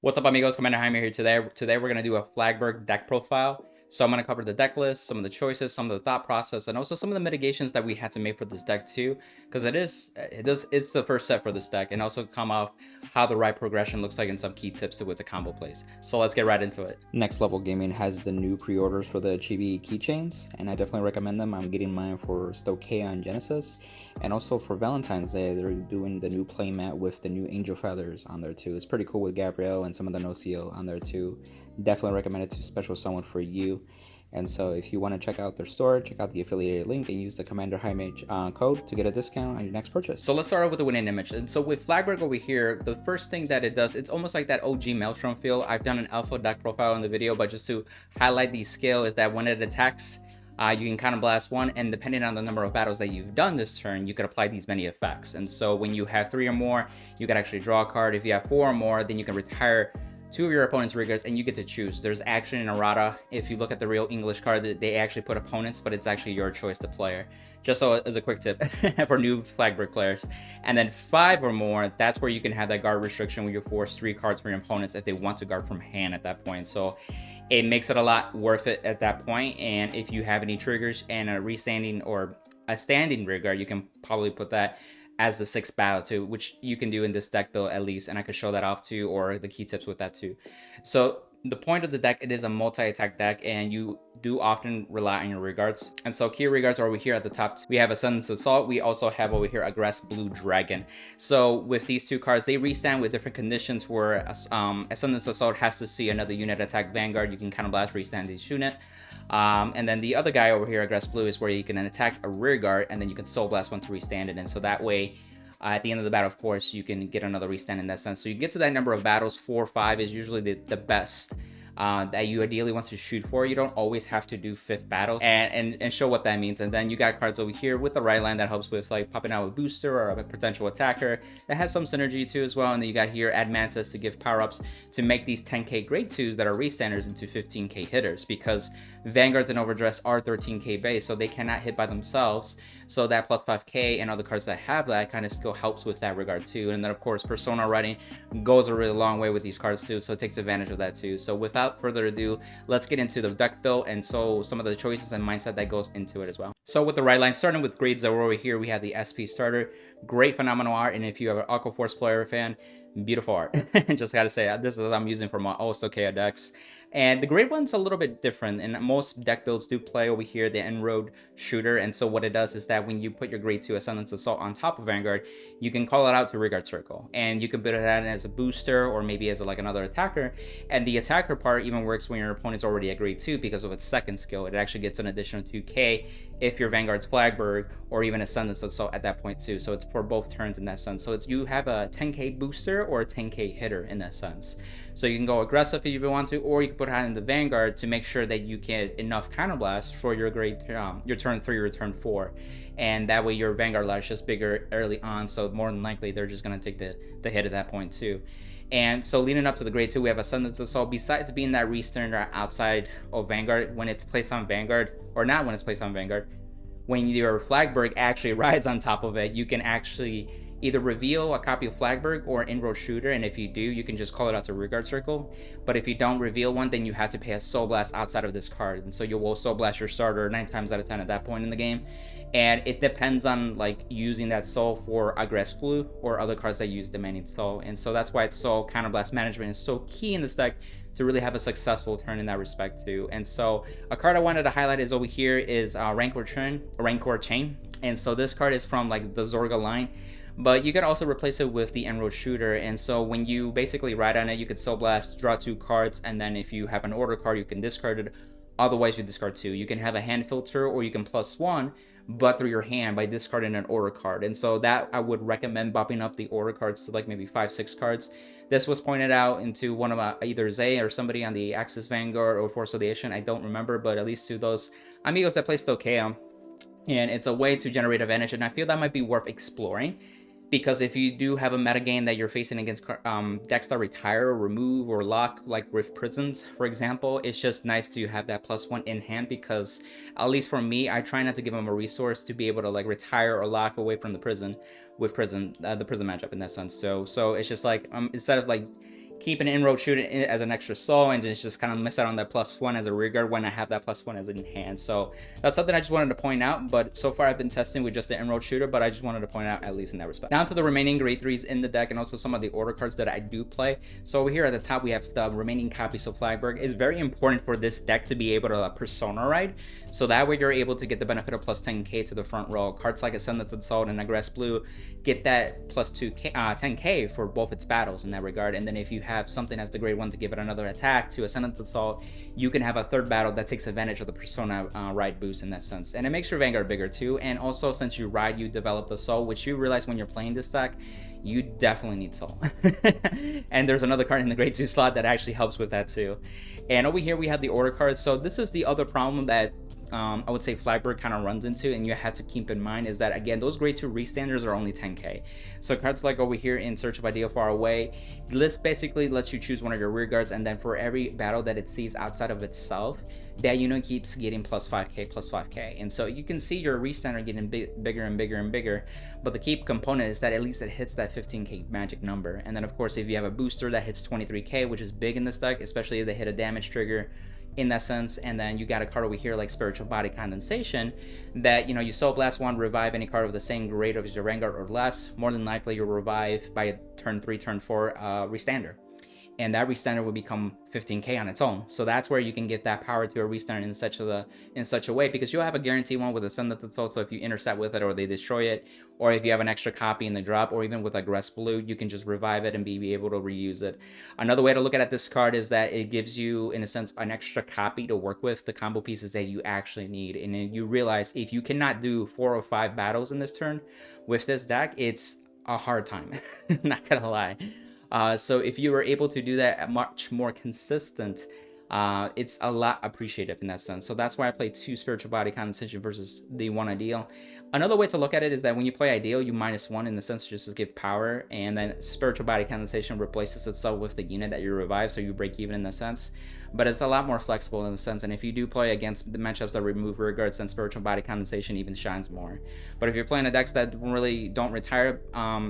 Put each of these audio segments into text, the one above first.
What's up, amigos? Commander Jaime here today. Today we're gonna do a Flagberg deck profile. So I'm gonna cover the deck list, some of the choices, some of the thought process, and also some of the mitigations that we had to make for this deck too, because it's the first set for this deck, and also come off how the right progression looks like and some key tips with the combo plays. So let's get right into it. Next Level Gaming has the new pre-orders for the Chibi keychains, and I definitely recommend them. I'm getting mine for Stokea and Genesis, and also for Valentine's Day they're doing the new playmat with the new Angel Feathers on there too. It's pretty cool with Gabrielle and some of the No-Seal on there too. Definitely recommend it to special someone for you. And so if you want to check out their store, check out the affiliated link and use the Commander Jaime code to get a discount on your next purchase. So let's start out with the winning image. And so with Flagberg over here, the first thing that it does, it's almost like that OG Maelstrom feel. I've done an alpha deck profile in the video, but just to highlight the skill is that when it attacks, you can kind of blast one, and depending on the number of battles that you've done this turn, you could apply these many effects. And so when you have 3 or more, you can actually draw a card. If you have 4 or more, then you can retire 2 of your opponent's riggers, and you get to choose. There's actually an errata. If you look at the real English card, they actually put opponents, but it's actually your choice to player. Just so as a quick tip for new Flagberg players. And then 5 or more, that's where you can have that guard restriction where you force 3 cards from your opponents if they want to guard from hand at that point. So it makes it a lot worth it at that point. And if you have any triggers and a restanding or a standing rigger, you can probably put that as the 6th battle too, which you can do in this deck build at least, and I could show that off too, or the key tips with that too. So the point of the deck, it is a multi-attack deck, and you do often rely on your regards. And so key regards are over here at the top. We have Ascendance Assault. We also have over here Aggress Blue Dragon. So with these 2 cards, they restand with different conditions where Ascendance Assault has to see another unit attack Vanguard. You can kind of blast restand these unit. And then the other guy over here, Aggress Blue, is where you can attack a rear guard, and then you can Soul Blast one to restand it. And so that way, at the end of the battle, of course, you can get another restand in that sense. So you get to that number of battles. 4 or 5 is usually the best that you ideally want to shoot for. You don't always have to do 5th battles, and show what that means. And then you got cards over here with the right line that helps with like popping out a booster or a potential attacker that has some synergy too as well. And then you got here Admantis to give power-ups to make these 10k grade 2s that are restanders into 15k hitters, because Vanguards and Overdress are 13k base, so they cannot hit by themselves. So that plus 5k and other cards that have that kind of skill helps with that regard too. And then of course Persona writing goes a really long way with these cards too, so it takes advantage of that too. So without further ado, let's get into the deck build and so some of the choices and mindset that goes into it as well. So with the right line, starting with grade 0 over here, we have the SP starter. Great phenomenal art, and if you have an Aqua Force player fan, beautiful art. Just gotta say, this is what I'm using for my Stokea decks. And the grade one's a little bit different, and most deck builds do play over here the En-ROAD Shooter. And so what it does is that when you put your grade 2 Ascendance Assault on top of Vanguard, you can call it out to Rigard Circle, and you can put it out as a booster or maybe as like another attacker. And the attacker part even works when your opponent's already at grade 2 because of its 2nd skill. It actually gets an additional 2k if your Vanguard's Flagberg or even Ascendance Assault at that point too. So it's for both turns in that sense. So it's you have a 10k booster or a 10k hitter in that sense. So you can go aggressive if you want to, or you can put it in the Vanguard to make sure that you get enough counterblast for your your turn 3 or turn 4. And that way your Vanguard lash is bigger early on, so more than likely they're just going to take the hit at that point too. And so leading up to the grade 2, we have Ascendance Assault. Besides being that restander outside of Vanguard, when it's placed on Vanguard, or not when it's placed on Vanguard, when your Flagberg actually rides on top of it, you can actually either reveal a copy of Flagberg or En-ROAD Shooter, and if you do, you can just call it out to Rigard Circle. But if you don't reveal one, then you have to pay a Soul Blast outside of this card, and so you will Soul Blast your starter 9 times out of 10 at that point in the game. And it depends on like using that soul for Aggress Blue or other cards that use demanding soul. And so that's why it's so counterblast management is so key in this deck to really have a successful turn in that respect too. And so a card I wanted to highlight is over here is Rancor Chain. And so this card is from like the Zorga line, but you can also replace it with the En-ROAD Shooter. And so when you basically ride on it, you could Soul Blast, draw 2 cards, and then if you have an order card, you can discard it. Otherwise, you discard 2. You can have a hand filter, or you can +1, but through your hand by discarding an order card. And so that I would recommend bumping up the order cards to like maybe 5-6 cards. This was pointed out into one of either Zay or somebody on the Axis Vanguard or Force of the Ocean, I don't remember, but at least to those amigos that play Stokea. And it's a way to generate advantage, and I feel that might be worth exploring. Because if you do have a metagame that you're facing against decks that retire or remove or lock, like Rift Prisons, for example, it's just nice to have that +1 in hand, because at least for me, I try not to give them a resource to be able to like retire or lock away from the prison with the prison matchup in that sense. So it's just like instead of like keep an inroad shooter as an extra soul and just kind of miss out on that +1 as a rear guard when I have that +1 as in hand. So that's something I just wanted to point out, but so far I've been testing with just the inroad shooter, but I just wanted to point out at least in that respect. Now to the remaining grade 3s in the deck and also some of the order cards that I do play. So over here at the top we have the remaining copies of Flagberg. It's very important for this deck to be able to persona ride, so that way you're able to get the benefit of +10k to the front row. Cards like Ascendant's Assault and Aggress Blue get that +2k 10k for both its battles in that regard, and then if you have something as the grade 1 to give it another attack to Ascendant's Assault, you can have a third battle that takes advantage of the persona ride boost in that sense, and it makes your Vanguard bigger too. And also since you ride, you develop the soul, which you realize when you're playing this deck you definitely need soul. And there's another card in the grade 2 slot that actually helps with that too. And over here we have the order cards. So this is the other problem that I would say Flagberg kind of runs into, and you have to keep in mind, is that again those grade 2 restanders are only 10k. So cards like over here in Search of Ideal Far Away, this basically lets you choose one of your rear guards, and then for every battle that it sees outside of itself, that unit keeps getting +5k +5k. And so you can see your restander getting bigger and bigger and bigger, but the key component is that at least it hits that 15k magic number. And then of course if you have a booster that hits 23k, which is big in this deck, especially if they hit a damage trigger in that sense, and then you got a card over here like Spiritual Body Condensation that, you know, you Soul Blast 1, revive any card of the same grade of your Vanguard or less, more than likely you'll revive by turn 3, turn 4 restander, and that restander will become 15k on its own. So that's where you can give that power to a restander in such a way, because you'll have a guaranteed one with Ascendant Assault, so if you intercept with it or they destroy it, or if you have an extra copy in the drop, or even with Aggress Blue, you can just revive it and be able to reuse it. Another way to look at this card is that it gives you, in a sense, an extra copy to work with the combo pieces that you actually need. And then you realize if you cannot do 4 or 5 battles in this turn with this deck, it's a hard time. Not gonna lie. So if you were able to do that much more consistent, it's a lot appreciative in that sense. So that's why I play 2 Spiritual Body Condensation versus the 1 Ideal. Another way to look at it is that when you play Ideal, you -1 in the sense just to give power, and then Spiritual Body Condensation replaces itself with the unit that you revive, so you break even in the sense. But it's a lot more flexible in the sense, and if you do play against the matchups that remove rear guards, then Spiritual Body Condensation even shines more. But if you're playing a decks that really don't retire,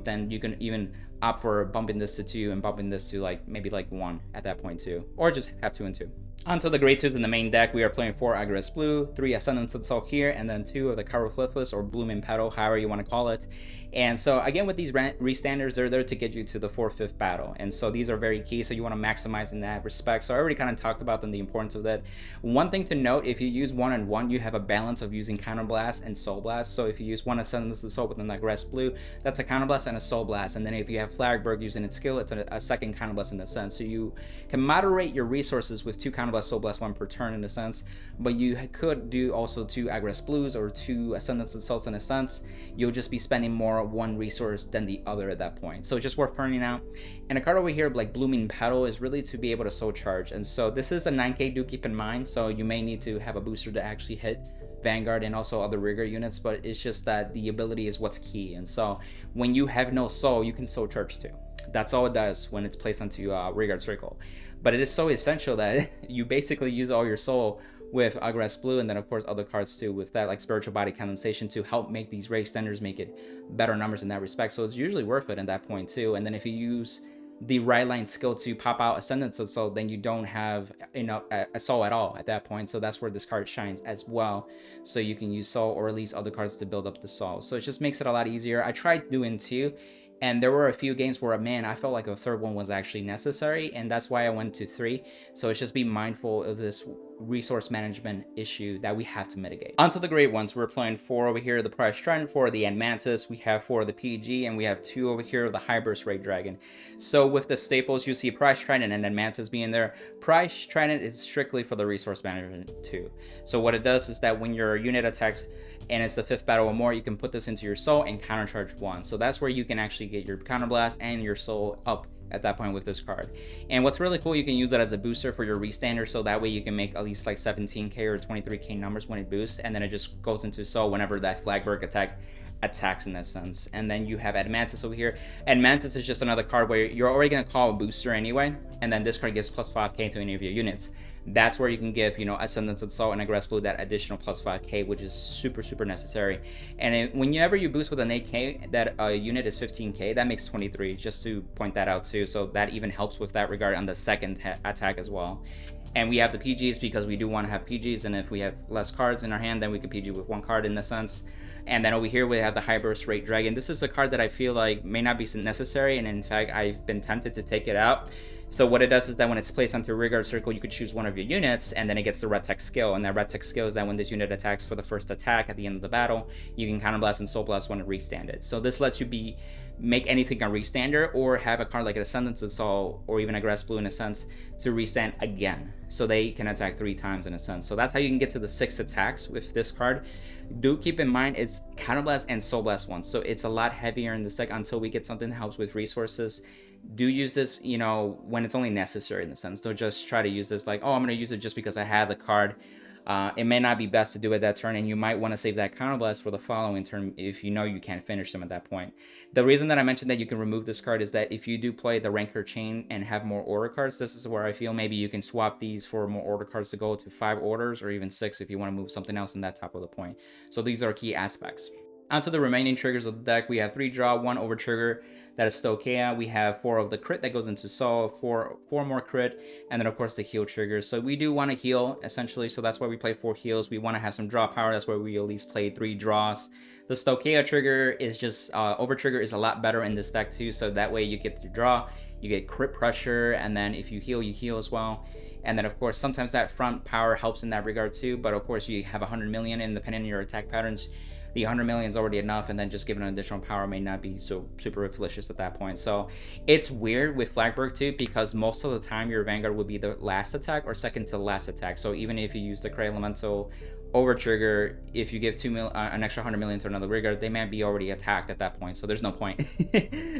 then you can even opt for bumping this to 2 and bumping this to maybe 1 at that point too, or just have 2 and 2. Onto the grade 2s in the main deck, we are playing 4 Aggress Blue, 3 Ascendant's Assault here, and then 2 of the Caroflipus or Blooming Petal, however you want to call it. And so again, with these restanders, they're there to get you to the 4/5 battle, and so these are very key, so you want to maximize in that respect. So I already kind of talked about them, the importance of that. One thing to note, if you use 1 and 1, you have a balance of using Counterblast and Soul Blast. So if you use 1 Ascendant's Assault with an Aggress Blue, that's a Counterblast and a Soul Blast, and then if you have Flagberg using its skill, it's a second Counterblast in the sense. So you can moderate your resources with 2 Counterblast, Soul Blast 1 per turn in a sense, but you could do also 2 Aggress Blues or 2 Ascendant's Assaults in a sense. You'll just be spending more one resource than the other at that point, so just worth pointing out. And a card over here like Blooming Petal is really to be able to soul charge, and so this is a 9k, do keep in mind, so you may need to have a booster to actually hit Vanguard and also other rear guard units, but it's just that the ability is what's key. And so when you have no soul, you can soul charge too. That's all it does when it's placed onto rear guard circle. But it is so essential that you basically use all your soul with Aggress Blue, and then of course other cards too with that, like Spiritual Body Condensation, to help make these race standards make it better numbers in that respect. So it's usually worth it at that point too. And then if you use the right line skill to pop out Ascendant's Assault, then you don't have enough soul at all at that point. So that's where this card shines as well. So you can use soul or at least other cards to build up the soul. So it just makes it a lot easier. I tried doing 2, and there were a few games where, man, I felt like a third one was actually necessary, and that's why I went to 3. So it's just be mindful of this resource management issue that we have to mitigate. Onto the great ones, we're playing 4 over here, the Prize Trident, 4 of the Mantis, we have 4 of the PG, and we have 2 over here of the Hybris Ray Dragon. So with the staples, you see Prize Trident and Mantis being there. Prize Trident is strictly for the resource management too. So what it does is that when your unit attacks and it's the 5th battle or more, you can put this into your soul and countercharge 1. So that's where you can actually get your counterblast and your soul up at that point with this card. And what's really cool, you can use it as a booster for your restander, so that way you can make at least 17k or 23k numbers when it boosts, and then it just goes into soul whenever that Flagberg attack attacks in that sense. And then you have Admantis over here. Admantis is just another card where you're already going to call a booster anyway, and then this card gives plus 5k to any of your units. That's where you can give, you know, Ascendance Assault and Aggress Blue that additional plus 5k, which is super necessary. And whenever you boost with an 8k, that unit is 15k, that makes 23, just to point that out too. So that even helps with that regard on the second attack as well. And we have the PGs because we do want to have PGs, and if we have less cards in our hand, then we could PG with one card in a sense. And then over here we have the High Burst Rate Dragon. This is a card that I feel like may not be necessary, and in fact I've been tempted to take it out. So what it does is that when it's placed onto a rearguard circle, you could choose one of your units, and then it gets the Red Tech skill. And that Red Tech skill is that when this unit attacks for the first attack at the end of the battle, you can Counterblast and Soul Blast when it restand it. So this lets you make anything a restander, or have a card like an Ascendance Assault or even Aggress Blue in a sense to restand again, so they can attack 3 times in a sense. So that's how you can get to the 6 attacks with this card. Do keep in mind it's Counterblast and Soul Blast once, so it's a lot heavier in this deck until we get something that helps with resources. Do use this, you know, when it's only necessary in the sense. Don't just try to use this like, oh, I'm going to use it just because I have the card. It may not be best to do it that turn, and you might want to save that Counterblast for the following turn if you know you can't finish them at that point. The reason that I mentioned that you can remove this card is that if you do play the Rancor Chain and have more order cards, this is where I feel maybe you can swap these for more order cards to go to 5 orders or even 6 if you want to move something else in that top of the point. So these are key aspects. Onto the remaining triggers of the deck, we have 3 draw, 1 over trigger, that is Stoicheia. We have 4 of the crit that goes into Soul, 4 more crit, and then of course the heal triggers. So we do want to heal essentially, so that's why we play 4 heals. We want to have some draw power, that's why we at least play 3 draws. The Stoicheia trigger is just, over trigger is a lot better in this deck too, so that way you get the draw, you get crit pressure, and then if you heal as well. And then of course sometimes that front power helps in that regard too, but of course you have 100 million, and depending on your attack patterns, the 100 million is already enough, and then just giving an additional power may not be so super delicious at that point. So it's weird with Flagberg too, because most of the time your Vanguard would be the last attack or second to last attack. So even if you use the Cray Elemental over trigger, if you give an extra 100 million to another Rearguard, they might be already attacked at that point, so there's no point.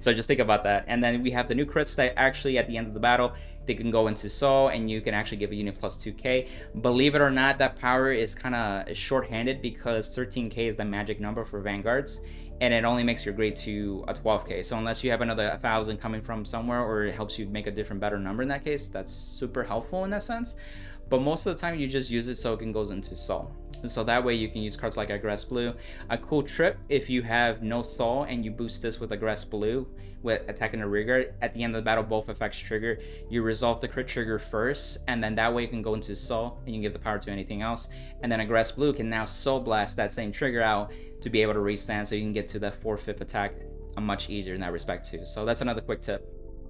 So just think about that. And then we have the new crits that actually at the end of the battle, they can go into Soul, and you can actually give a unit plus 2k. Believe it or not, that power is kind of short-handed because 13k is the magic number for Vanguards, and it only makes your grade 2 a 12k. So unless you have another 1,000 coming from somewhere, or it helps you make a different better number in that case, that's super helpful in that sense. But most of the time you just use it so it can goes into Soul. And so that way you can use cards like Aggress Blue. A cool trip, if you have no Soul and you boost this with Aggress Blue with attacking a rearguard, at the end of the battle both effects trigger. You resolve the crit trigger first, and then that way you can go into Soul and you can give the power to anything else. And then Aggress Blue can now Soul Blast that same trigger out to be able to restand, so you can get to that 4/5 attack much easier in that respect too. So that's another quick tip.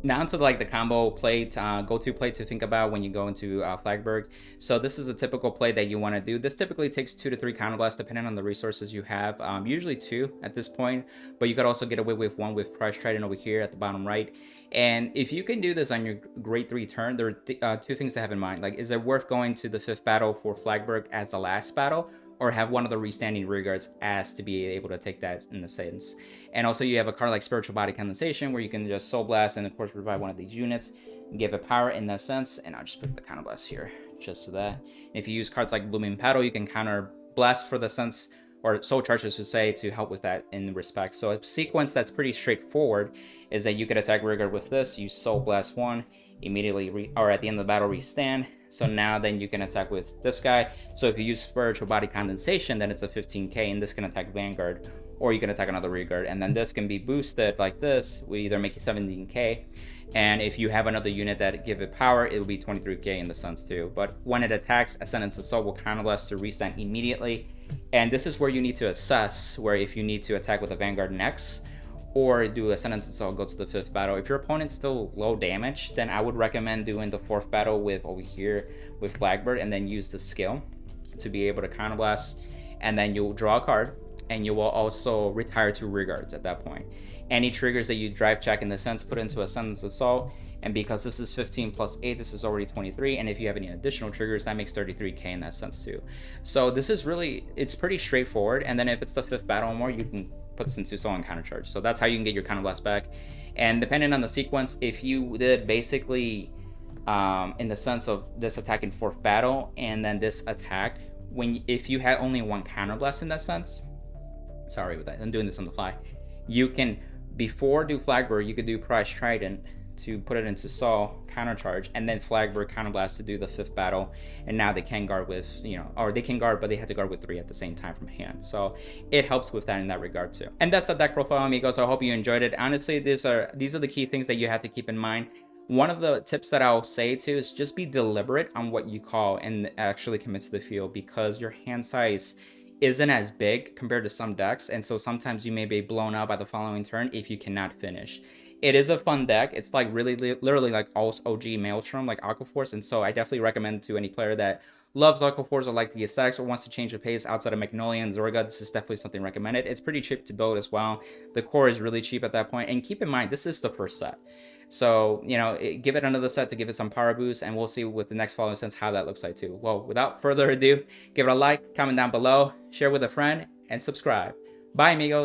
Now to like the combo play, go-to play to think about when you go into Flagberg. So this is a typical play that you want to do. This typically takes 2 to 3 counterblasts depending on the resources you have. Usually 2 at this point, but you could also get away with 1 with Price Trident over here at the bottom right. And if you can do this on your grade 3 turn, there are 2 things to have in mind. Like, is it worth going to the 5th battle for Flagberg as the last battle, or have one of the restanding rearguards as to be able to take that in the sense. And also you have a card like Spiritual Body Condensation where you can just Soul Blast and of course revive one of these units and give it power in that sense. And I'll just put the Counter Blast here just so that if you use cards like Blooming Petal, you can Counter Blast for the sense, or Soul Charges to say, to help with that in respect. So a sequence that's pretty straightforward is that you could attack rearguard with this, you Soul Blast 1, immediately or at the end of the battle restand. So now then you can attack with this guy. So if you use Spiritual Body Condensation, then it's a 15k, and this can attack Vanguard, or you can attack another rearguard, and then this can be boosted like this. We either make it 17k, and if you have another unit that give it power, it will be 23k in the sense too. But when it attacks, Ascendance Assault will counterblast to restand immediately. And this is where you need to assess where if you need to attack with a Vanguard next, or do Ascendance Assault, go to the 5th battle. If your opponent's still low damage, then I would recommend doing the 4th battle with over here with Blackbird, and then use the skill to be able to counterblast, and then you'll draw a card, and you will also retire 2 rearguards at that point. Any triggers that you drive check in the sense, put into Ascendance Assault, and because this is 15 plus 8, this is already 23, and if you have any additional triggers, that makes 33k in that sense too. So this is really, it's pretty straightforward, and then if it's the 5th battle or more, you can put this into Soul and counter charge. So that's how you can get your counter blast back. And depending on the sequence, if you did basically in the sense of this attack in 4th battle and then this attack, if you had only 1 counter blast in that sense, Sorry with that. I'm doing this on the fly. You can, before do Flagbird, you could do Prize Trident to put it into Saw, countercharge, and then Flagbird Counterblast to do the 5th battle. And now they can guard with, or they can guard, but they had to guard with 3 at the same time from hand. So it helps with that in that regard too. And that's the deck profile, amigos. I hope you enjoyed it. Honestly, these are the key things that you have to keep in mind. One of the tips that I'll say too is just be deliberate on what you call and actually commit to the field, because your hand size isn't as big compared to some decks, and so sometimes you may be blown out by the following turn if you cannot finish. It is a fun deck. It's like really literally like OG Maelstrom, like Aquaforce, and so I definitely recommend to any player that loves Aquaforce or like the aesthetics or wants to change the pace outside of Magnolia and Zorga. This is definitely something recommended. It's pretty cheap to build as well. The core is really cheap at that point, and keep in mind this is the first set. So, give it another set to give it some power boost, and we'll see with the next following sets how that looks like too. Well, without further ado, give it a like, comment down below, share with a friend, and subscribe. Bye, amigos.